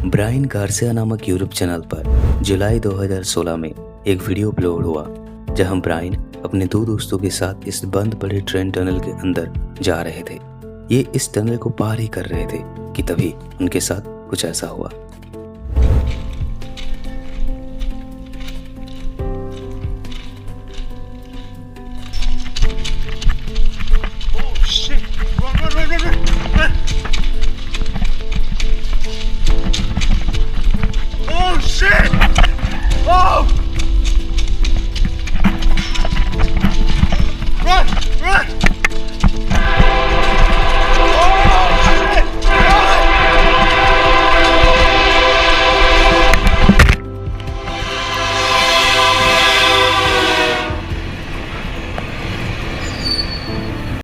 Brian Garcia नामक YouTube channel पर जुलाई 2016 में एक वीडियो अपलोड हुआ जहां ब्रायन अपने दो दोस्तों के साथ इस बंद पड़े ट्रेन टनल के अंदर जा रहे थे। ये इस टनल को पार ही कर रहे थे कि तभी उनके साथ कुछ ऐसा हुआ।